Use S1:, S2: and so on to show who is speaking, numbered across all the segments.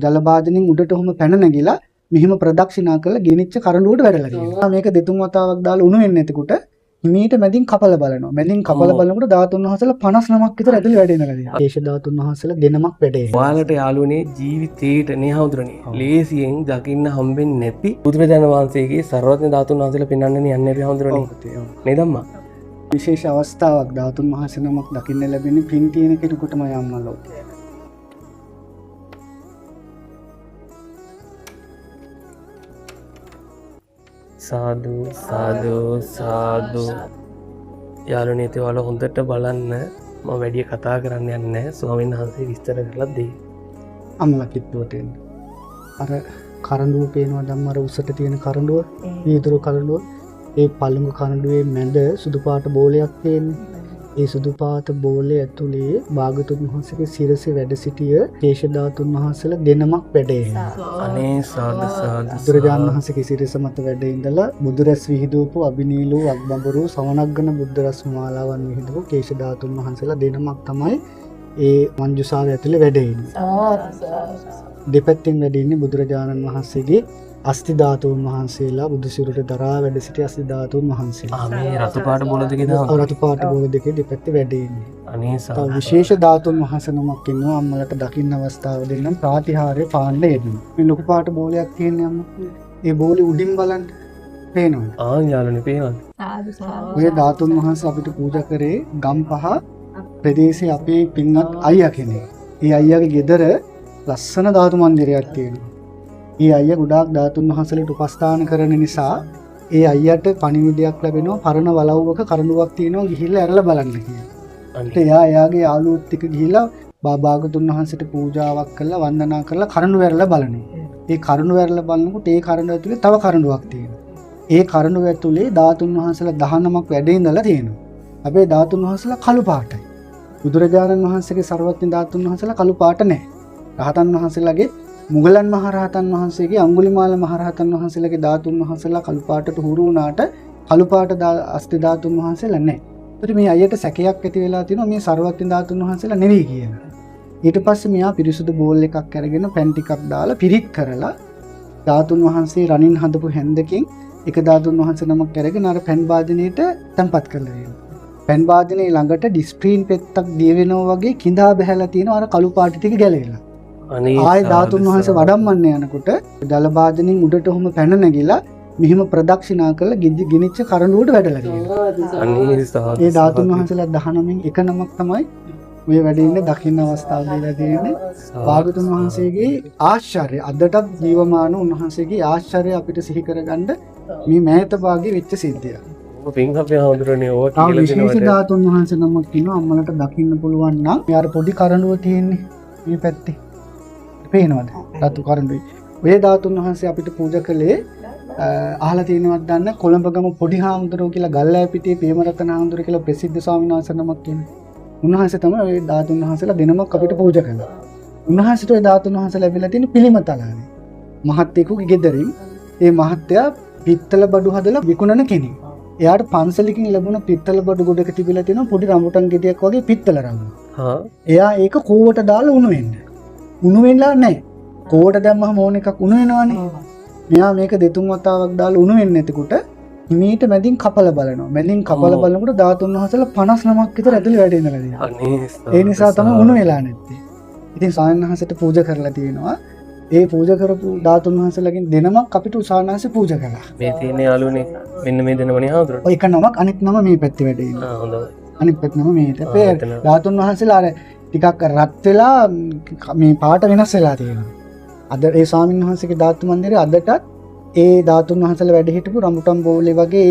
S1: ජල භාජනයෙන් උඩට ඔහොම පැන නැගිලා මෙහිම ප්‍රදක්ෂිනා කරලා ගෙනිච්ච කරඬුවට වැඩලා තියෙනවා. මේක දෙතුන් වතාවක් දාලා උණු වෙන්නේ නැතිකොට හිමීට මැදින් කපලා බලනවා. මැදින් කපලා බලනකොට ධාතුන් වහන්සේලා 59ක් විතර ඇතුලේ වැඩ ඉඳලා තියෙනවා. ඒෂ ධාතුන් වහන්සේලා දෙනමක් වැඩේ.
S2: ඔයාලට යාළුවනේ ජීවිතේට නේ හඳුරන්නේ. ලේසියෙන් දකින්න හම්බෙන්නේ නැති බුදුරජාණන් වහන්සේගේ සර්වඥ ධාතුන් වහන්සේලා පෙන්වන්නනේ යන්නේ අපි හඳුරන්නේ. නේද අම්මා?
S1: විශේෂ අවස්ථාවක් ධාතුන් වහන්සේ නමක් දකින්න ලැබෙන්නේ පින් තියෙන කෙනෙකුටම යම්මලෝ.
S2: සාදු සාදු සාදු. යාළුවනේ ඒත් ඔයාලා හොඳට බලන්න. මම වැඩි කතා කරන්න යන්නේ නැහැ. ස්වාමීන් වහන්සේ විස්තර කරලා දෙයි.
S1: අම්මලා කිට්ටුවට එන්න. අර කරඬුව පේනවා ධම්ම අර උසට තියෙන කරඬුව, වීදුරු කරඬුව. ඒ පළඟු කරඬුවේ මැද සුදු පාට බෝලයක් තියෙන්නේ. ඒ සුදු පාට බෝලේ ඇතුලේ භාගතුන් වහන්සේගේ සිරසේ වැඩ සිටිය කේශ ධාතුන් වහන්සේලා දෙනමක් වැඩේ.
S2: අනේ සාදු සාදු.
S1: බුදුරජාණන් වහන්සේගේ සිරස මත වැඩ ඉඳලා බුදුරැස් විහිදුවපු අබිනීලු අග්බඹරු සවනග්ගන බුද්ධරස් මාලාවන් විහිදුවපු කේශ ධාතුන් වහන්සේලා දෙනමක් තමයි ඒ මංජුසාව ඇතුලේ වැඩ ඉන්නේ. දෙපැත්තෙන් වැඩ ඉන්නේ බුදුරජාණන් වහන්සේගේ අස්ති ධාතුන් වහන්සේලා බුදු සිරුරට දරා වැඩ සිටි අස්ති ධාතුන් වහන්සේලා.
S2: මේ රතු පාට බෝල දෙකේ දාන.
S1: රතු පාට බෝල දෙකේ දෙපැත්තේ වැඩ ඉන්නේ.
S2: අනේ
S1: තව විශේෂ ධාතුන් වහන්සේ නමක් ඉන්නවා අම්මලට දකින්න අවස්ථාව දෙන්නම් ප්‍රාතිහාර්ය පාණ්ඩ යෙදුණු. මේ ලොකු පාට බෝලයක් තියෙන්නේ අම්මා. ඒ බෝලේ උඩින් බලන්න පේනවද?
S2: යාළුවනේ පේනවද?
S1: ඔය ධාතුන් වහන්සේ අපිට පූජා කරේ ගම්පහ ප්‍රදේශයේ අපේ පින්වත් අයියා කෙනෙක්. ඒ අයියාගේ ගෙදර ලස්සන ධාතු මන්දිරයක් තියෙනවා. ඒ අයියා ගොඩාක් ධාතුන් වහන්සේලාට උපස්ථාන කරන නිසා ඒ අයියාට පණිවිඩයක් ලැබෙනවා පරණ වලව්වක කරඬුවක් තියෙනවා ගිහිල්ලා ඇරලා බලන්න කියලා. එයාගේ යාළුවොත් ටික ගිහිල්ලා භාගතුන් වහන්සේට පූජාවක් කරලා වන්දනා කරලා කරඬු ඇරලා බලනවා. ඒ කරඬු ඇරලා බලනකොට ඒ කරඬු ඇතුලේ තව කරඬුවක් තියෙනවා. ඒ කරඬු ඇතුලේ ධාතුන් වහන්සේලා 19ක් වැඩ ඉඳලා තියෙනවා. හැබැයි ධාතුන් වහන්සේලා කළු පාටයි. බුදුරජාණන් වහන්සේගේ සර්වඥ ධාතුන් වහන්සේලා කළු පාට නැහැ. රහතන් වහන්සේලාගේ මුගලන් මහරහතන් වහන්සේගේ අඟුලිමාල මහරහතන් වහන්සේලාගේ ධාතුන් වහන්සේලා කළු පාටට හුරු වුණාට කළු පාට අස්ති ධාතුන් වහන්සේලා නැහැ. ඒත් මේ අයියට සැකයක් ඇති වෙලා තියෙනවා මේ සර්වඥ ධාතුන් වහන්සේලා නෙවෙයි කියලා. ඊට පස්සේ මෙයා පිරිසුදු බෝල් එකක් අරගෙන පැන් ටිකක් දාලා පිරිත් කරලා ධාතුන් වහන්සේ රණින් හදපු හැන්දකින් එක ධාතුන් වහන්සේ නමක් අරගෙන අර පැන් වාදනයේට තැම්පත් කරලා දෙනවා. පැන් වාදනයේ ළඟට ඩිස්ප්‍රීන් පෙත්තක් දිය වෙනවා වගේ කිඳා බහැලා තියෙනවා අර කළු පාට ටික ගැලවිලා. ආය ධාතුන් වහන්සේ වඩම්මන්න යනකොට ජල භාජනයෙන් උඩට ඔහොම පැන නැගිලා මෙහිම ප්‍රදක්ෂිනා කරලා ගෙනිච්ච කරඬුවට වැඩලා තියෙනවා. ඒ ධාතුන් වහන්සේලා 19න් එක නමක් තමයි ඔය වැඩ ඉන්න දකින්න අවස්ථාව දීලා තියෙන්නේ. භාගතුන් වහන්සේගේ ආශ්චර්ය අදටත් ජීවමාන උන්වහන්සේගේ ආශ්චර්ය අපිට සිහි කරගන්න මේ මෑත භාගයේ වෙච්ච සිද්ධියක්.
S2: පින්හපේ හඳුරන්නේ ඕවා කියලා
S1: දෙනවට. විශේෂ ධාතුන් වහන්සේ නමක් ඉන්නවා අම්මලට දකින්න පුළුවන් නම් යාර පොඩි කරඬුව තියෙන්නේ මේ පැත්තේ. පේනවද? ධාතු කරඬුයි. ඔය ධාතුන් වහන්සේ අපිට පූජා කළේ අහලා තියෙනවද දන්න කොළඹගම පොඩි හාමුදුරුවෝ කියලා ගල්ලෑ පිටියේ ප්‍රේමරතන හාමුදුරුවෝ කියලා ප්‍රසිද්ධ ස්වාමීන් වහන්සේ නමක් කියන්නේ. උන්වහන්සේ තමයි ඔය ධාතුන් වහන්සේලා දෙනමක් අපිට පූජා කළා. උන්වහන්සේට ඔය ධාතුන් වහන්සේ ලැබිලා තියෙන පිළිම තලානේ. මහත්තයෙකුගේ ගෙදරින් ඒ මහත්තයා පිත්තල බඩු හදලා විකුණන කෙනෙක්. එයාට පන්සලකින් ලැබුණ පිත්තල බඩු ගොඩක තිබිලා තියෙන පොඩි රඹුටන් ගෙඩියක් වගේ පිත්තල රඟු. එයා ඒක කෝවට දාලා උණු වෙන්න. උණු වෙලා නැහැ. කෝවට දැම්මම ඕන එකක් උණු වෙනවනේ. මෙයා මේක දෙතුන් වතාවක් දාලා උණු වෙන්නේ නැතිකොට හිමීට මැදින් කපලා බලනවා. මැදින් කපලා බලනකොට ධාතුන් වහන්සේලා 59ක් විතර ඇතුලේ වැඩ ඉඳලා තියෙනවා. ඒ නිසා තමයි උණු වෙලා නැත්තේ. ඉතින් සායනහසට පූජා කරලා තියෙනවා. ඒ පූජා කරපු ධාතුන් වහන්සේලාගෙන් දෙනමක් අපිට උසානාසේ පූජා කළා.
S2: මේ තියෙන යාළුවනේ මෙන්න මේ දෙනමනේ හාමුදුරුවෝ.
S1: ඔය එක නමක් අනිත් නම මේ පැත්තේ වැඩ ඉන්නවා.
S2: හොඳයි.
S1: අනිත් පැත්ත නම මේ තේ ධාතුන් වහන්සේලා අර ටිකක් රත් වෙලා මේ පාට වෙනස් වෙලා තියෙනවා. අද ඒ ස්වාමීන් වහන්සේගේ ධාතු මන්දිරේ අදටත් ඒ ධාතුන් වහන්සේලා වැඩ හිටපු රඹුටන් බෝලේ වගේ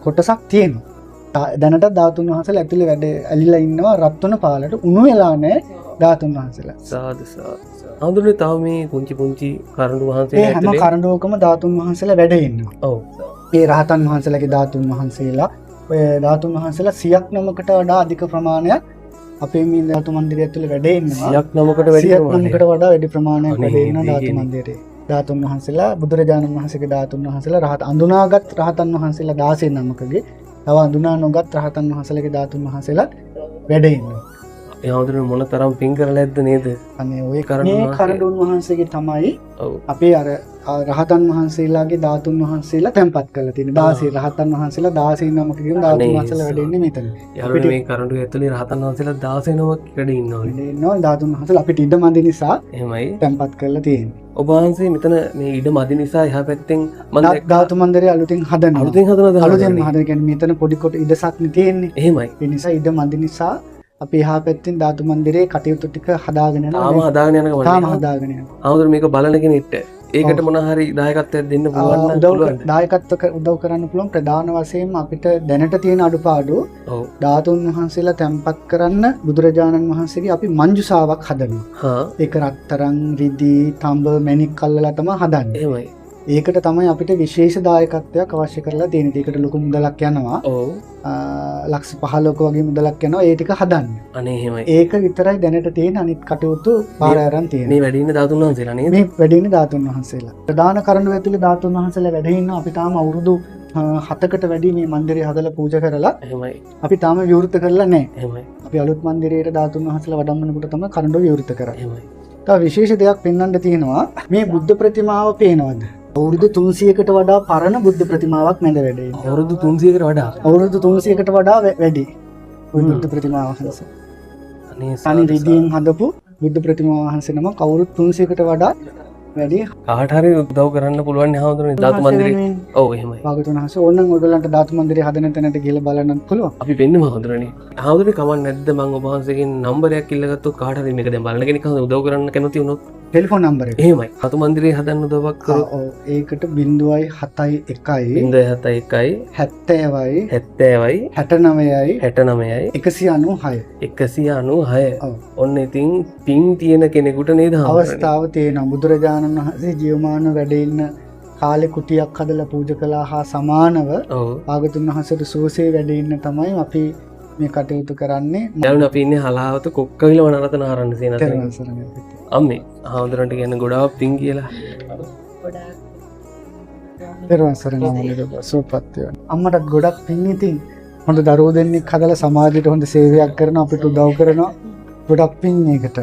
S1: කොටසක් තියෙනවා. දැනට ධාතුන් වහන්සේලා ඇතුලේ වැඩ ඇලිලා ඉන්නවා රත් වෙන පාලට උණු වෙලා නැහැ ධාතුන් වහන්සේලා.
S2: සාදු සාදු. හඳුනේ තව මේ පුංචි කරඬු වහන්සේලා
S1: ඇතුලේ හැම කරඬුවකම ධාතුන් වහන්සේලා වැඩ ඉන්නවා. ඔව්. ඒ රහතන් වහන්සේලාගේ ධාතුන් වහන්සේලා ඔය ධාතුන් වහන්සේලා 100ක් නමකට වඩා අධික ප්‍රමාණයක් අපේ මේ ධාතු මන්දිරය ඇතුලේ වැඩ ඉන්නවා.
S2: 100ක් නමකට
S1: වඩා වැඩි ප්‍රමාණයක් වැඩ ඉන්න ධාතු මන්දිරේ. ධාතුන් වහන්සේලා බුදුරජාණන් වහන්සේගේ ධාතුන් වහන්සේලා රහත් අඳුනාගත් රහතන් වහන්සේලා 16 නමකගේ තව අඳුනා නොගත් රහතන් වහන්සේලාගේ ධාතුන් වහන්සේලා වැඩ ඉන්නවා.
S2: හාමුදුරනේ මොන තරම් පින් කරලා ඇද්ද නේද?
S1: අනේ ඔය
S2: කරඬුන්
S1: මේ
S2: වහන්සේ.
S1: කරඬුන් වහන්සේගේ තමයි
S2: ඔව්.
S1: අපේ අර රහතන් වහන්සේලාගේ ධාතුන් වහන්සේලා තැන්පත් කරලා තියෙන 16 රහතන් වහන්සේලා 16 නමකකින් ධාතුන්
S2: අනේ
S1: වහන්සේලා වැඩ ඉන්නේ මෙතන.
S2: යාළුවනේ මේ කරඬු ඇතුලේ රහතන් වහන්සේලා 16 නමක් වැඩ ඉන්නවා.
S1: ඉන්නවා ධාතුන් වහන්සේලා අපිට ඉඩ මදි නිසා
S2: එහෙමයි.
S1: තැන්පත් කරලා තියෙන්නේ.
S2: ඔබ වහන්සේ මෙතන මේ ඉඩ මදි නිසා එහා පැත්තෙන් මම
S1: ධාතු මන්දිරය අලුතෙන් හදනවා.
S2: අලුතෙන් හදනවද?
S1: අලුතෙන් හදන කියන්නේ මෙතන පොඩි කොට ඉඩසක් නේ තියෙන්නේ.
S2: එහෙමයි.
S1: ඒ නිසා ඉඩ මදි නිසා අපි එහා පැත්තෙන් ධාතු මන්දිරේ කටයුතු ටික හදාගෙන
S2: තාම
S1: යනවා.
S2: හදාගෙන යන ගමන.
S1: තාම හදාගෙන යනවා.
S2: හාමුදුර මේක බලන කෙනෙක්ට ඒකට මොන හරි දායකත්වයක් දෙන්න පුළුවන් නම් පුළුවන්ද?
S1: දායකත්ව උදව් කරන්න පුළුවන්. ප්‍රධාන වශයෙන්ම අපිට දැනට තියෙන අඩුපාඩු
S2: ඔව්.
S1: ධාතුන් වහන්සේලා තැන්පත් කරන්න බුදුරජාණන් වහන්සේගේ අපි මංජුසාවක් හදනවා.
S2: හා
S1: ඒක රත්තරන්, රිදී, තඹ, මණික් අල්ලලා තමයි හදන්නේ.
S2: එහෙමයි.
S1: ඒකට තමයි අපිට විශේෂ දායකත්වයක් අවශ්‍ය කරලා තියෙන්නේ. ඒකට ලොකු මුදලක් යනවා.
S2: ඔව්.
S1: ලක්ෂ 15ක වගේ මුදලක් යනවා ඒ ටික හදන්න.
S2: අනේ එහෙමයි.
S1: ඒක විතරයි දැනට තියෙන අනිත් කටයුතු පාර අරන් තියෙන්නේ.
S2: මේ වැඩ ඉන්න ධාතුන් වහන්සේලා නේද?
S1: මේ වැඩ ඉන්නේ ධාතුන් වහන්සේලා. ප්‍රධාන කරඬුව ඇතුලේ ධාතුන් වහන්සේලා වැඩ ඉන්නවා. අපි තාම අවුරුදු 7කට වැඩි මේ මන්දිරය හදලා පූජා කරලා
S2: එහෙමයි.
S1: අපි තාම විවෘත කරලා නැහැ.
S2: එහෙමයි.
S1: අපි අලුත් මන්දිරයට ධාතුන් වහන්සේලා වඩම්මනකොට තමයි කරඬුව විවෘත කරන්නේ.
S2: එහෙමයි.
S1: තව විශේෂ දෙයක් පෙන්වන්න තියෙනවා. මේ බුද්ධ ප්‍රතිමාව පේනවද? අවුරුදු 300කට වඩා පරණ බුද්ධ ප්‍රතිමාවක් මැද වැඩ ඉන්නේ.
S2: අවුරුදු 300කට වඩා.
S1: අවුරුදු 300කට වඩා වැඩි. ওই බුද්ධ ප්‍රතිමාව වහන්සේ.
S2: අනේ
S1: තනි රිදීන් හදපු බුද්ධ ප්‍රතිමාව වහන්සේ නමක් අවුරුදු 300කට වඩා වැඩි.
S2: කාට හරි උදව් කරන්න පුළුවන් නේ හාමුදුරනේ ධාතු මන්දිරේ. ඔව් එහෙමයි.
S1: භාගතුන් වහන්සේ ඕනනම් ඔයගලන්ට ධාතු මන්දිරය හදන තැනට ගිහලා බලන්න පුළුවන්.
S2: අපි වෙන්නම හාමුදුරනේ. හාමුදුරනේ කමක් නැද්ද මම ඔබ වහන්සේගෙන් නම්බරයක් ඉල්ලගත්තොත් කාට හරි මේක දැන් බලන කෙනෙක් හඳ උදව් කරන්න කැමති වුණොත්
S1: ටෙලිෆෝන් නම්බර එක.
S2: එහෙමයි. ධාතු මන්දිරේ හදන්න උදව්වක් කරොත්
S1: ඔව් ඒකට 0.71
S2: 071යි
S1: 70යි
S2: 70යි
S1: 69යි
S2: 69යි
S1: 196
S2: 196.
S1: ඔව්.
S2: ඔන්න ඉතින් පින් තියෙන කෙනෙකුට නේද හාමුදුරනේ?
S1: අවස්ථාව තියෙනවා. බුදුරජාණන් වහන්සේ ජීවමාන වැඩ ඉන්න කාලේ කුටියක් හදලා පූජා කළා හා සමානව
S2: ඔව්.
S1: භාගතුන් වහන්සේට සුවසේ වැඩ ඉන්න තමයි අපි මේ කටයුතු කරන්නේ.
S2: යාළුවනේ අපි ඉන්නේ හලාවත කොක්කවිල වනරතන ආරණ්‍ය සේනාසනේ.
S1: තෙරුවන් සරණයි.
S2: අම්මේ හාමුදුරන්ට කියන්න ගොඩාක් පින් කියලා.
S1: තෙරුවන් සරණයි මල්ලික සුවපත් වෙන්න. අම්මටත් ගොඩක් පින් ඉතින් හොඳ දරුවෝ දෙන්නෙක් හදලා සමාජයට හොඳ සේවයක් කරන අපිට උදව් කරනවා. ගොඩක් පින් ඒකට.